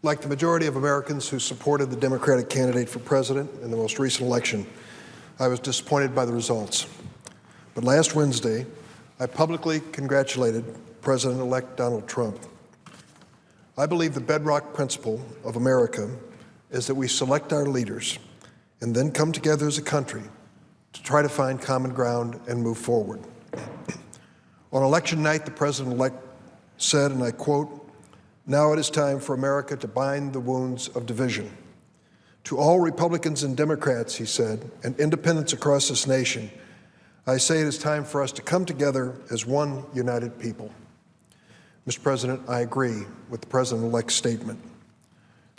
Like the majority of Americans who supported the Democratic candidate for president in the most recent election, I was disappointed by the results. But last Wednesday, I publicly congratulated President-elect Donald Trump. I believe the bedrock principle of America is that we select our leaders and then come together as a country to try to find common ground and move forward. On election night, the President-elect said, and I quote, "Now it is time for America to bind the wounds of division." To all Republicans and Democrats, he said, and independents across this nation, I say it is time for us to come together as one united people. Mr. President, I agree with the President-elect's statement.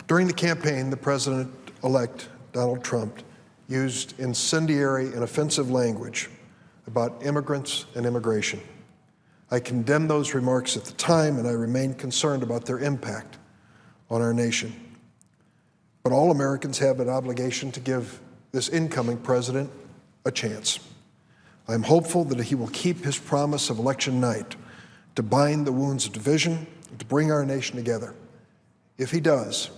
During the campaign, the President-elect, Donald Trump, used incendiary and offensive language about immigrants and immigration. I condemned those remarks at the time, and I remain concerned about their impact on our nation. But all Americans have an obligation to give this incoming president a chance. I'm hopeful that he will keep his promise of election night to bind the wounds of division and to bring our nation together. If he does,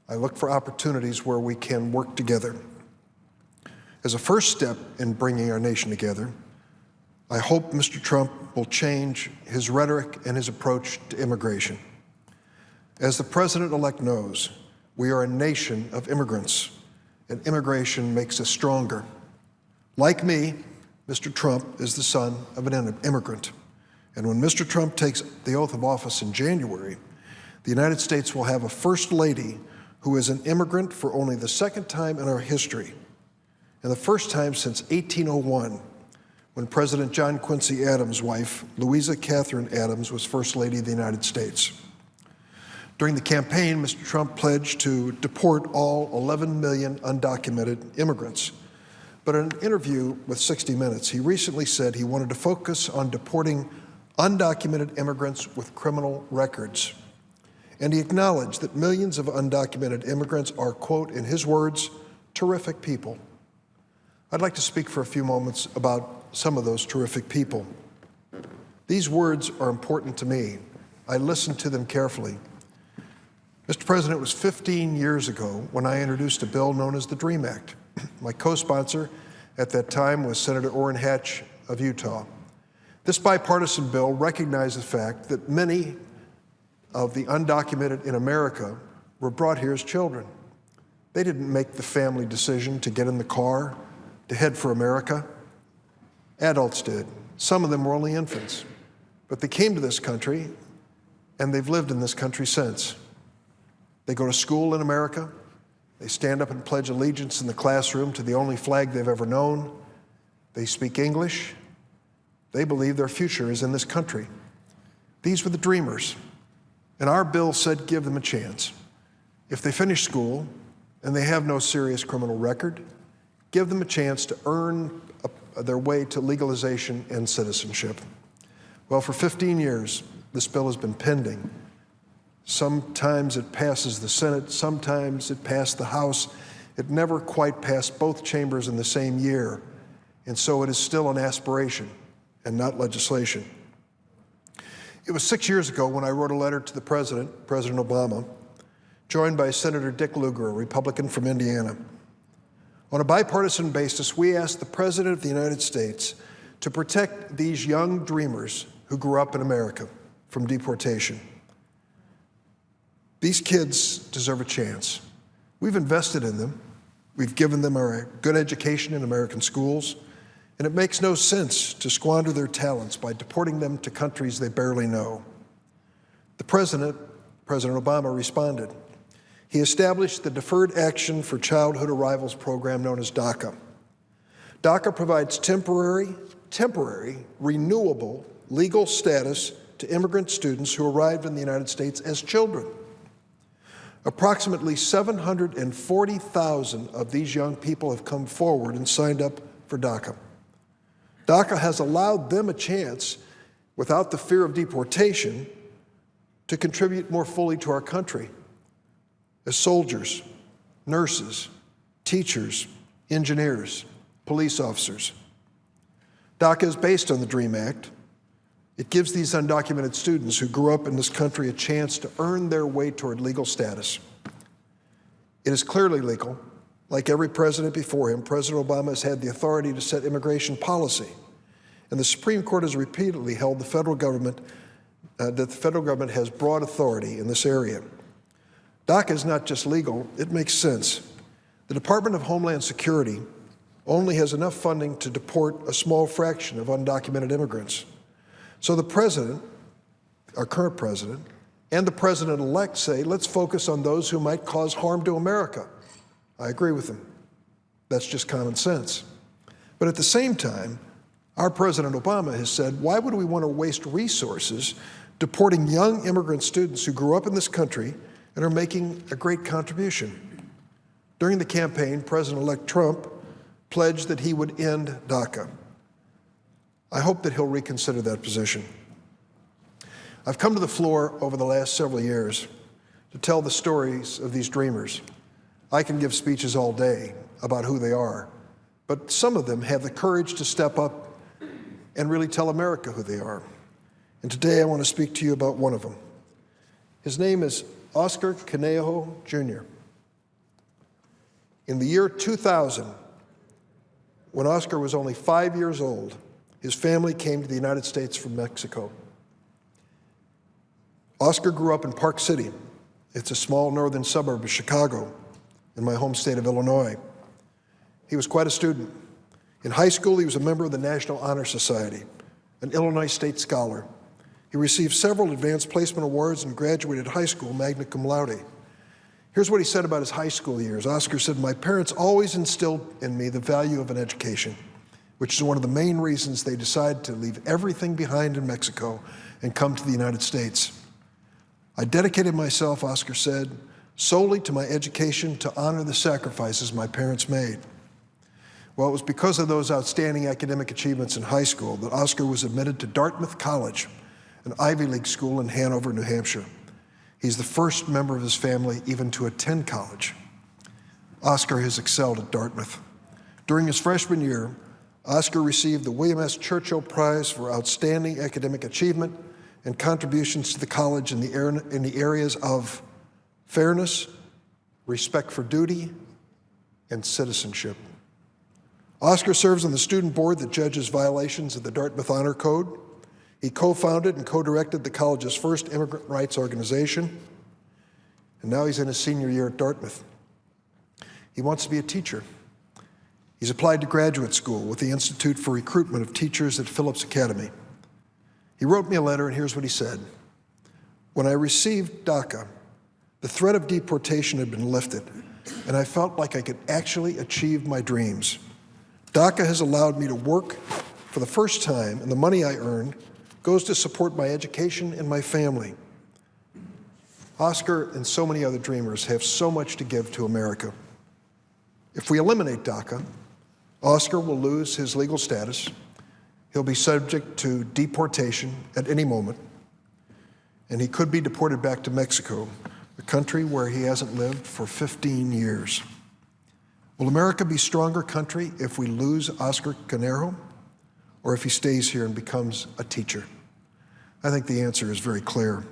I look for opportunities where we can work together. As a first step in bringing our nation together, I hope Mr. Trump will change his rhetoric and his approach to immigration. As the President-elect knows, we are a nation of immigrants, and immigration makes us stronger. Like me, Mr. Trump is the son of an immigrant. And when Mr. Trump takes the oath of office in January, the United States will have a First Lady who is an immigrant for only the second time in our history, and the first time since 1801, when President John Quincy Adams' wife, Louisa Catherine Adams, was First Lady of the United States. During the campaign, Mr. Trump pledged to deport all 11 million undocumented immigrants. But in an interview with 60 Minutes, he recently said he wanted to focus on deporting undocumented immigrants with criminal records. And he acknowledged that millions of undocumented immigrants are, quote, in his words, terrific people. I'd like to speak for a few moments about some of those terrific people. These words are important to me. I listened to them carefully. Mr. President, it was 15 years ago when I introduced a bill known as the DREAM Act. My co-sponsor at that time was Senator Orrin Hatch of Utah. This bipartisan bill recognized the fact that many of the undocumented in America were brought here as children. They didn't make the family decision to get in the car to head for America. Adults did. Some of them were only infants. But they came to this country, and they've lived in this country since. They go to school in America. They stand up and pledge allegiance in the classroom to the only flag they've ever known. They speak English. They believe their future is in this country. These were the dreamers. And our bill said give them a chance. If they finish school and they have no serious criminal record, give them a chance to earn their way to legalization and citizenship. Well, for 15 years, this bill has been pending. Sometimes it passes the Senate, sometimes it passed the House. It never quite passed both chambers in the same year, and so it is still an aspiration and not legislation. It was 6 years ago when I wrote a letter to the President, President Obama, joined by Senator Dick Lugar, a Republican from Indiana. On a bipartisan basis, we asked the President of the United States to protect these young dreamers who grew up in America from deportation. These kids deserve a chance. We've invested in them. We've given them a good education in American schools, and it makes no sense to squander their talents by deporting them to countries they barely know. The President Obama, responded. He established the Deferred Action for Childhood Arrivals program known as DACA. DACA provides temporary, renewable legal status to immigrant students who arrived in the United States as children. Approximately 740,000 of these young people have come forward and signed up for DACA. DACA has allowed them a chance, without the fear of deportation, to contribute more fully to our country as soldiers, nurses, teachers, engineers, police officers. DACA is based on the DREAM Act. It gives these undocumented students who grew up in this country a chance to earn their way toward legal status. It is clearly legal. Like every president before him, President Obama has had the authority to set immigration policy. And the Supreme Court has repeatedly held that the federal government has broad authority in this area. DACA is not just legal, it makes sense. The Department of Homeland Security only has enough funding to deport a small fraction of undocumented immigrants. So the president, our current president, and the president-elect say, let's focus on those who might cause harm to America. I agree with them. That's just common sense. But at the same time, our President Obama has said, why would we want to waste resources deporting young immigrant students who grew up in this country and are making a great contribution? During the campaign, President-elect Trump pledged that he would end DACA. I hope that he'll reconsider that position. I've come to the floor over the last several years to tell the stories of these dreamers. I can give speeches all day about who they are, but some of them have the courage to step up and really tell America who they are. And today I want to speak to you about one of them. His name is Oscar Conejo, Jr. In the year 2000, when Oscar was only 5 years old, his family came to the United States from Mexico. Oscar grew up in Park City. It's a small northern suburb of Chicago, in my home state of Illinois. He was quite a student. In high school, he was a member of the National Honor Society, an Illinois State Scholar. He received several advanced placement awards and graduated high school magna cum laude. Here's what he said about his high school years. Oscar said, "My parents always instilled in me the value of an education, which is one of the main reasons they decided to leave everything behind in Mexico and come to the United States. I dedicated myself," Oscar said, "solely to my education to honor the sacrifices my parents made." Well, it was because of those outstanding academic achievements in high school that Oscar was admitted to Dartmouth College, an Ivy League school in Hanover, New Hampshire. He's the first member of his family even to attend college. Oscar has excelled at Dartmouth. During his freshman year, Oscar received the William S. Churchill Prize for outstanding academic achievement and contributions to the college in the areas of fairness, respect for duty, and citizenship. Oscar serves on the student board that judges violations of the Dartmouth Honor Code. He co-founded and co-directed the college's first immigrant rights organization, and now he's in his senior year at Dartmouth. He wants to be a teacher. He's applied to graduate school with the Institute for Recruitment of Teachers at Phillips Academy. He wrote me a letter, and here's what he said. "When I received DACA, the threat of deportation had been lifted, and I felt like I could actually achieve my dreams. DACA has allowed me to work for the first time, and the money I earned goes to support my education and my family." Oscar and so many other dreamers have so much to give to America. If we eliminate DACA, Oscar will lose his legal status. He'll be subject to deportation at any moment, and he could be deported back to Mexico, a country where he hasn't lived for 15 years. Will America be a stronger country if we lose Oscar Conejo, or if he stays here and becomes a teacher? I think the answer is very clear.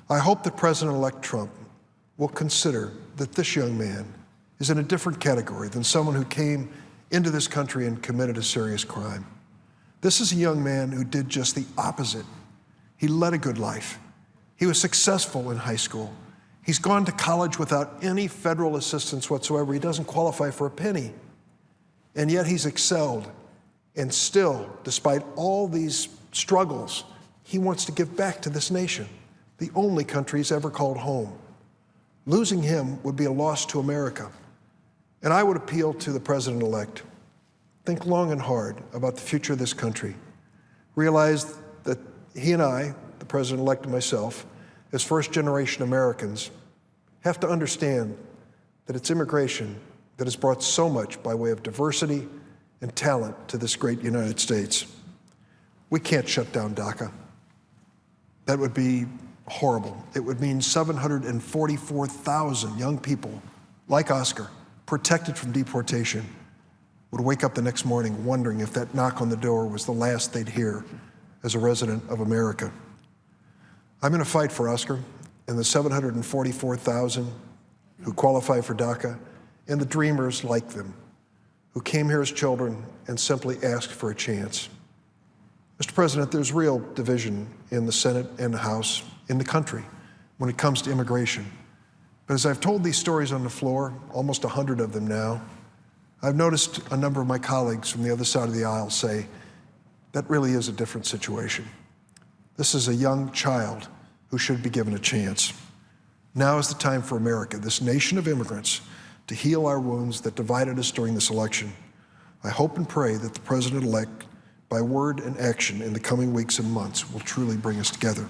I hope that President-elect Trump will consider that this young man is in a different category than someone who came into this country and committed a serious crime. This is a young man who did just the opposite. He led a good life. He was successful in high school. He's gone to college without any federal assistance whatsoever. He doesn't qualify for a penny. And yet he's excelled. And still, despite all these struggles, he wants to give back to this nation, the only country he's ever called home. Losing him would be a loss to America. And I would appeal to the president-elect. Think long and hard about the future of this country. Realize that he and I, the president-elect and myself, as first-generation Americans, have to understand that it's immigration that has brought so much by way of diversity and talent to this great United States. We can't shut down DACA. That would be horrible. It would mean 744,000 young people like Oscar, protected from deportation, would wake up the next morning wondering if that knock on the door was the last they'd hear as a resident of America. I'm going to fight for Oscar and the 744,000 who qualify for DACA and the dreamers like them who came here as children and simply asked for a chance. Mr. President, there's real division in the Senate and the House, in the country, when it comes to immigration. But as I've told these stories on the floor, almost 100 of them now, I've noticed a number of my colleagues from the other side of the aisle say, that really is a different situation. This is a young child who should be given a chance. Now is the time for America, this nation of immigrants, to heal our wounds that divided us during this election. I hope and pray that the President-elect, by word and action in the coming weeks and months, will truly bring us together.